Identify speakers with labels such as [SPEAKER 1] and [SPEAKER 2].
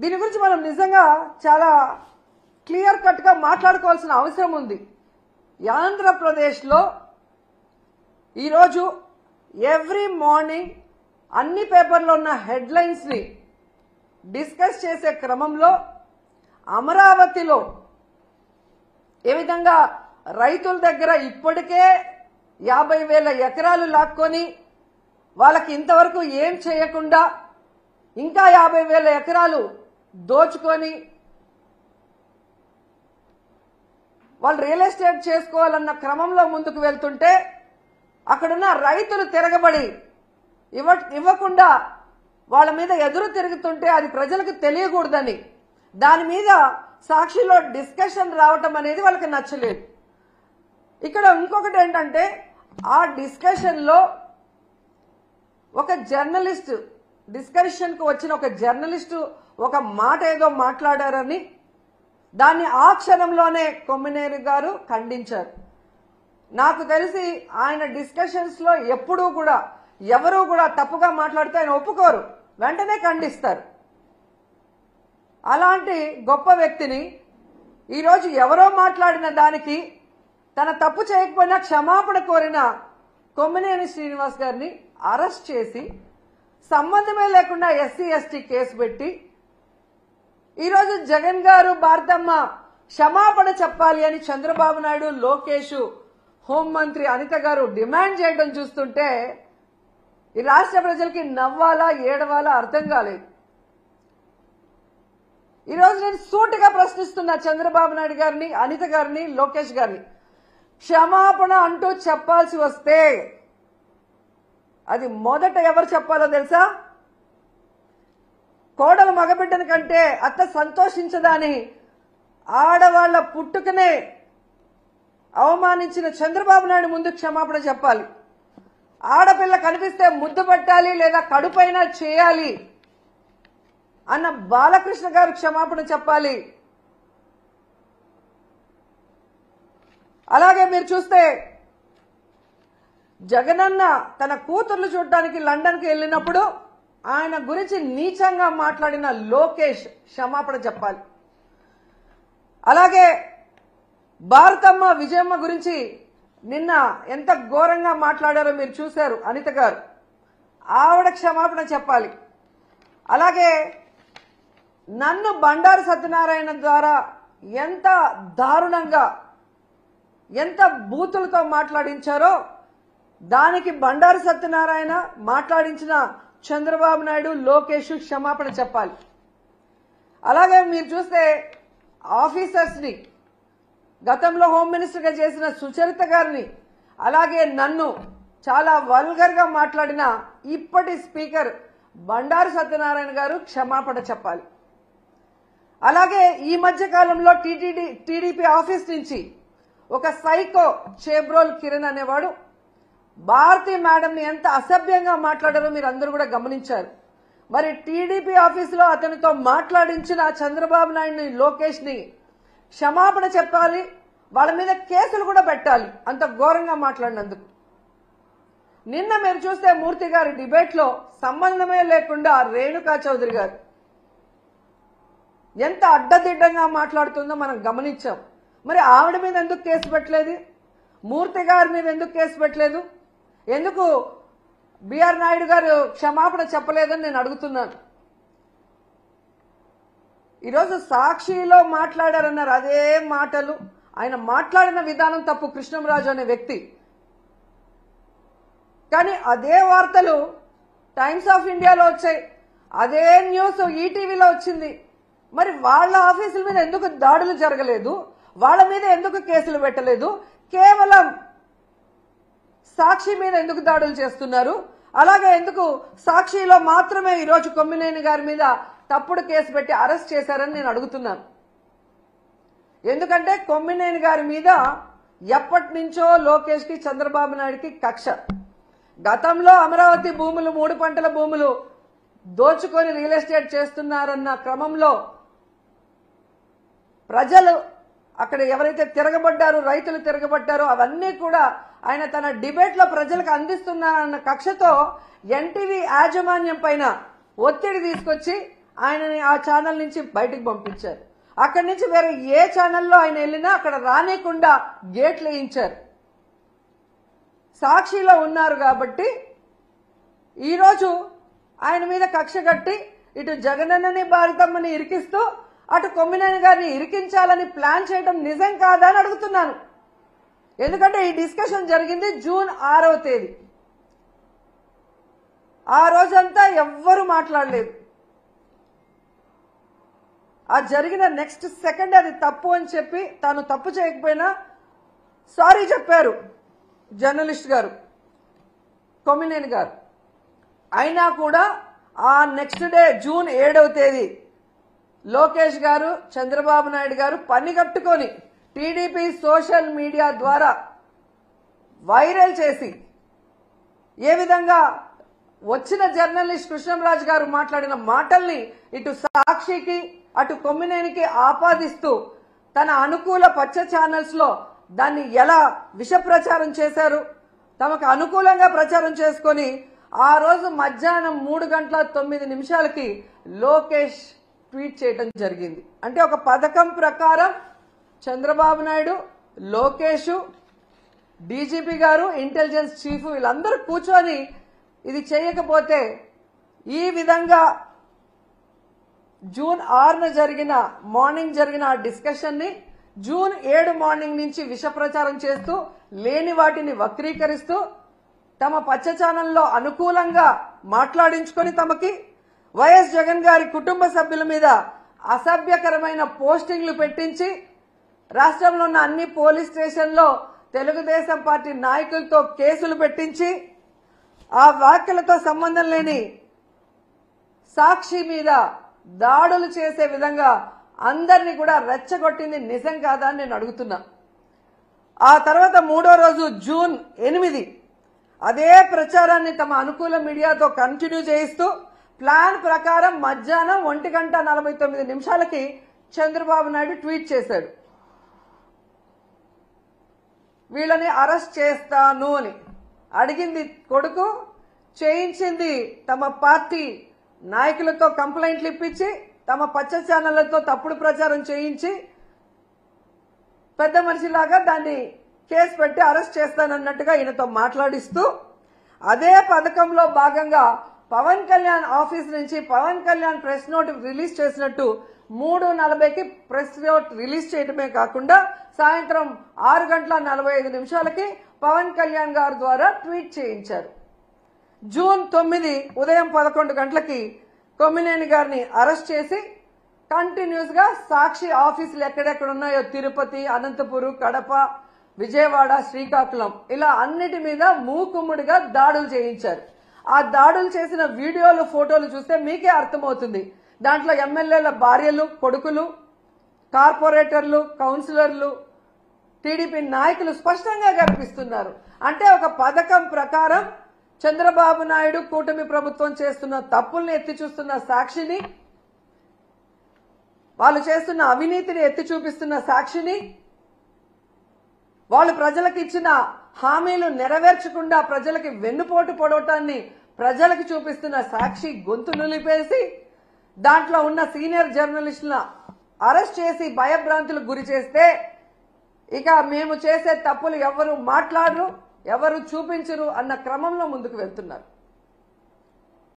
[SPEAKER 1] దీని గురించి మనం నిజంగా చాలా క్లియర్ కట్ గా మాట్లాడుకోవాల్సిన అవసరం ఉంది. ఆంధ్రప్రదేశ్లో ఈరోజు ఎవ్రీ మార్నింగ్ అన్ని పేపర్లో ఉన్న హెడ్లైన్స్ ని డిస్కస్ చేసే క్రమంలో అమరావతిలో ఏ విధంగా రైతుల దగ్గర ఇప్పటికే 50,000 ఎకరాలు లాక్కొని వాళ్ళకి ఇంతవరకు ఏం చేయకుండా ఇంకా 50,000 ఎకరాలు దోచుకొని వాళ్ళు రియల్ ఎస్టేట్ చేసుకోవాలన్న క్రమంలో ముందుకు వెళ్తుంటే అక్కడున్న రైతులు తిరగబడి ఇవ్వకుండా వాళ్ళ మీద ఎదురు తిరుగుతుంటే అది ప్రజలకు తెలియకూడదని దాని మీద సాక్షిలో డిస్కషన్ రావటం అనేది వాళ్ళకి నచ్చలేదు. ఇక్కడ ఇంకొకటి ఏంటంటే ఆ డిస్కషన్ లో ఒక జర్నలిస్ట్ డిస్కషన్ కు వచ్చిన ఒక జర్నలిస్టు ఒక మాట ఏదో మాట్లాడారని దాన్ని ఆ క్షణంలోనే కొమ్మినేని గారు ఖండించారు. నాకు తెలిసి ఆయన డిస్కషన్స్ లో ఎప్పుడూ కూడా ఎవరూ కూడా తప్పుగా మాట్లాడితే ఆయన ఒప్పుకోరు, వెంటనే ఖండిస్తారు. అలాంటి గొప్ప వ్యక్తిని ఈరోజు ఎవరో మాట్లాడిన దానికి తన తప్పు చేయకపోయినా క్షమాపణ కోరిన కొమ్మినేని శ్రీనివాస్ గారిని అరెస్ట్ చేసి సంబంధమే లేకుండా ఎస్సీ ఎస్టీ కేసు పెట్టి ఈరోజు జగన్ గారు భారతమ్మ క్షమాపణ చెప్పాలి అని చంద్రబాబు నాయుడు, లోకేష్, హోంమంత్రి అనిత గారు డిమాండ్ చేయడం చూస్తుంటే ఈ రాష్ట్ర ప్రజలకి నవ్వాలా ఏడవాలా అర్థం కాలేదు. ఈరోజు నేను సూటిగా ప్రశ్నిస్తున్నా చంద్రబాబు నాయుడు గారిని, అనిత గారిని, లోకేష్ గారిని, క్షమాపణ అంటూ చెప్పాల్సి వస్తే అది మొదట ఎవరు చెప్పాలో తెలుసా? కోడలు మగబిడ్డని కంటే అత్త సంతోషించదని ఆడవాళ్ల పుట్టుకనే అవమానించిన చంద్రబాబు నాయుడు ముందు క్షమాపణ చెప్పాలి. ఆడపిల్ల కనిపిస్తే ముద్దు పెట్టాలి లేదా కడుపైనా చేయాలి అన్న బాలకృష్ణ గారు క్షమాపణ చెప్పాలి. అలాగే మీరు చూస్తే జగనన్న తన కూతుర్లు చూడటానికి లండన్కి వెళ్ళినప్పుడు ఆయన గురించి నీచంగా మాట్లాడిన లోకేష్ క్షమాపణ చెప్పాలి. అలాగే భారతమ్మ, విజయమ్మ గురించి నిన్న ఎంత ఘోరంగా మాట్లాడారో మీరు చూశారు అనిత గారు, ఆవిడ క్షమాపణ చెప్పాలి. అలాగే నన్ను బండారు సత్యనారాయణ ద్వారా ఎంత దారుణంగా ఎంత బూతులతో మాట్లాడించారో దానికి బండారు సత్యనారాయణ మాట్లాడించిన చంద్రబాబు నాయుడు, లోకేష్ క్షమాపణ చెప్పాలి. అలాగే మీరు చూస్తే ఆఫీసర్స్ ని గతంలో హోమ్ మినిస్టర్ గా చేసిన సుచరిత గారిని, అలాగే నన్ను చాలా వల్గర్ గా మాట్లాడిన ఇప్పటి స్పీకర్ బండారు సత్యనారాయణ గారు క్షమాపణ చెప్పాలి. అలాగే ఈ మధ్య కాలంలో టీడీపీ ఆఫీస్ నుంచి ఒక సైకో చేబ్రోల్ కిరణ్ అనేవాడు భారతీ మేడం ని ఎంత అసభ్యంగా మాట్లాడారో మీరు అందరూ కూడా గమనించారు. మరి టీడీపీ ఆఫీసులో అతనితో మాట్లాడించిన చంద్రబాబు నాయుడిని, లోకేష్ ని క్షమాపణ చెప్పాలి. వాళ్ళ మీద కేసులు కూడా పెట్టాలి అంత ఘోరంగా మాట్లాడినందుకు. నిన్న మీరు చూస్తే మూర్తి గారి డిబేట్ లో సంబంధమే లేకుండా రేణుకా చౌదరి గారు ఎంత అడ్డదిడ్డంగా మాట్లాడుతుందో మనం గమనించాం. మరి ఆవిడ మీద ఎందుకు కేసు పెట్టలేదు? మూర్తి గారి మీద ఎందుకు కేసు పెట్టలేదు? ఎందుకు బిఆర్ నాయుడు గారు క్షమాపణ చెప్పలేదని నేను అడుగుతున్నాను. ఈరోజు సాక్షిలో మాట్లాడారన్నారు, అదే మాటలు ఆయన మాట్లాడిన విధానం తప్పు, కృష్ణంరాజు అనే వ్యక్తి. కానీ అదే వార్తలు టైమ్స్ ఆఫ్ ఇండియాలో వచ్చాయి, అదే న్యూస్ ఈటీవీలో వచ్చింది. మరి వాళ్ళ ఆఫీసుల మీద ఎందుకు దాడులు జరగలేదు? వాళ్ళ మీద ఎందుకు కేసులు పెట్టలేదు? కేవలం సాక్షి మీద ఎందుకు దాడులు చేస్తున్నారు? అలాగే ఎందుకు సాక్షిలో మాత్రమే ఈరోజు కొమ్మినేని గారి మీద తప్పుడు కేసు పెట్టి అరెస్ట్ చేశారని నేను అడుగుతున్నాను. ఎందుకంటే కొమ్మినేని గారి మీద ఎప్పటి నుంచో లోకేష్ కి, చంద్రబాబు నాయుడుకి కక్ష. గతంలో అమరావతి భూములు, 3 పంటల భూములు దోచుకొని రియల్ ఎస్టేట్ చేస్తున్నారన్న క్రమంలో ప్రజలు అక్కడ ఎవరైతే తిరగబడ్డారో, రైతులు తిరగబడ్డారో అవన్నీ కూడా ఆయన తన డిబేట్ లో ప్రజలకు అందిస్తున్నారన్న కక్షతో ఎన్టీవీ యాజమాన్యం పైన ఒత్తిడి తీసుకొచ్చి ఆయనని ఆ ఛానల్ నుంచి బయటకు పంపించారు. అక్కడి నుంచి వేరే ఏ ఛానల్లో ఆయన వెళ్ళినా అక్కడ రానికుండా గేట్లు వేయించారు. సాక్షిలో ఉన్నారు కాబట్టి ఈరోజు ఆయన మీద కక్ష కట్టి ఇటు జగనన్నని భారతమ్మని ఇరికిస్తూ అటు కొమ్మినేని గారిని ఇరికించాలని ప్లాన్ చేయడం నిజం కాదా అని అడుగుతున్నాను. ఎందుకంటే ఈ డిస్కషన్ జరిగింది జూన్ 6వ తేదీ. ఆ రోజంతా ఎవ్వరూ మాట్లాడలేదు. ఆ జరిగిన నెక్స్ట్ సెకండ్ అది తప్పు అని చెప్పి తాను తప్పు చేయకపోయినా సారీ చెప్పారు జర్నలిస్ట్ గారు కొమ్మినేని గారు. అయినా కూడా ఆ నెక్స్ట్ డే జూన్ 7వ తేదీ లోకేష్ గారు చంద్రబాబు నాయుడు గారు పని కట్టుకొని టీడీపీ సోషల్ మీడియా ద్వారా వైరల్ చేసి ఏ విధంగా వచ్చిన జర్నలిస్ట్ కృష్ణంరాజు గారు మాట్లాడిన మాటల్ని ఇటు సాక్షికి అటు కొమ్మినేనికి ఆపాదిస్తూ తన అనుకూల పచ్చ ఛానల్స్ లో దాన్ని ఎలా విష ప్రచారం చేశారు, తమకు అనుకూలంగా ప్రచారం చేసుకొని ఆ రోజు మధ్యాహ్నం 3:09 లోకేష్ ట్వీట్ చేయడం జరిగింది. అంటే ఒక పథకం ప్రకారం చంద్రబాబు నాయుడు, లోకేష్, డీజీపీ గారు, ఇంటెలిజెన్స్ చీఫ్ వీళ్ళందరూ కూర్చొని ఇది చేయకపోతే ఈ విధంగా జూన్ 6న మార్నింగ్ జరిగిన ఆ డిస్కషన్ ని జూన్ 7 మార్నింగ్ నుంచి విష ప్రచారం చేస్తూ లేని వాటిని వక్రీకరిస్తూ తమ పచ్చ ఛానల్లో అనుకూలంగా మాట్లాడించుకొని తమకి వైఎస్ జగన్ గారి కుటుంబ సభ్యుల మీద అసభ్యకరమైన పోస్టింగ్లు పెట్టించి రాష్ట్రంలో ఉన్న అన్ని పోలీస్ స్టేషన్లో తెలుగుదేశం పార్టీ నాయకులతో కేసులు పెట్టించి ఆ వ్యాఖ్యలతో సంబంధం లేని సాక్షి మీద దాడులు చేసే విధంగా అందరినీ కూడా రెచ్చగొట్టింది నిజం కాదా అని నేను అడుగుతున్నా. ఆ తర్వాత 3వ రోజు జూన్ 8 అదే ప్రచారాన్ని తమ అనుకూల మీడియాతో కంటిన్యూ చేయిస్తూ ప్లాన్ ప్రకారం మధ్యాహ్నం 1:49 చంద్రబాబు నాయుడు ట్వీట్ చేశాడు, వీళ్ళని అరెస్ట్ చేస్తాను అని. అడిగింది కొడుకు, చేయించింది తమ పార్టీ నాయకులతో కంప్లైంట్లు ఇప్పించి తమ పచ్చ ఛానళ్లతో తప్పుడు ప్రచారం చేయించి పెద్ద మనిషిలాగా దాన్ని కేసు పెట్టి అరెస్ట్ చేస్తానన్నట్టుగా ఈయనతో మాట్లాడిస్తూ అదే పథకంలో భాగంగా పవన్ కళ్యాణ్ ఆఫీస్ నుంచి Pawan Kalyan press note release చేసినట్టు 3:40 ప్రెస్ నోట్ రిలీజ్ చేయడమే కాకుండా సాయంత్రం 6:45 పవన్ కళ్యాణ్ గారి ద్వారా ట్వీట్ చేయించారు. జూన్ 9 ఉదయం 11 కొమ్మినేని గారిని అరెస్ట్ చేసి కంటిన్యూస్ గా సాక్షి ఆఫీసులు ఎక్కడెక్కడ ఉన్నాయో తిరుపతి, అనంతపురం, కడప, విజయవాడ, శ్రీకాకుళం ఇలా అన్నిటి మీద మూకుమ్ముడిగా దాడులు చేయించారు. ఆ దాడులు చేసిన వీడియోలు, ఫోటోలు చూస్తే మీకే అర్థమవుతుంది. దాంట్లో ఎమ్మెల్యేల భార్యలు, కొడుకులు, కార్పొరేటర్లు, కౌన్సిలర్లు, టీడీపీ నాయకులు స్పష్టంగా కనిపిస్తున్నారు. అంటే ఒక పథకం ప్రకారం చంద్రబాబు నాయుడు కూటమి ప్రభుత్వం చేస్తున్న తప్పుల్ని ఎత్తి చూస్తున్న సాక్షిని, వాళ్ళు చేస్తున్న అవినీతిని ఎత్తి చూపిస్తున్న సాక్షిని, వాళ్ళు ప్రజలకు ఇచ్చిన హామీలు నెరవేర్చకుండా ప్రజలకి వెన్నుపోటు పొడవటాన్ని ప్రజలకు చూపిస్తున్న సాక్షి గొంతు నులిపేసి దాంట్లో ఉన్న సీనియర్ జర్నలిస్టులను అరెస్ట్ చేసి భయభ్రాంతులకు గురి చేస్తే ఇక మేము చేసే తప్పులు ఎవరు మాట్లాడరు, ఎవరు చూపించరు అన్న క్రమంలో ముందుకు వెళ్తున్నారు.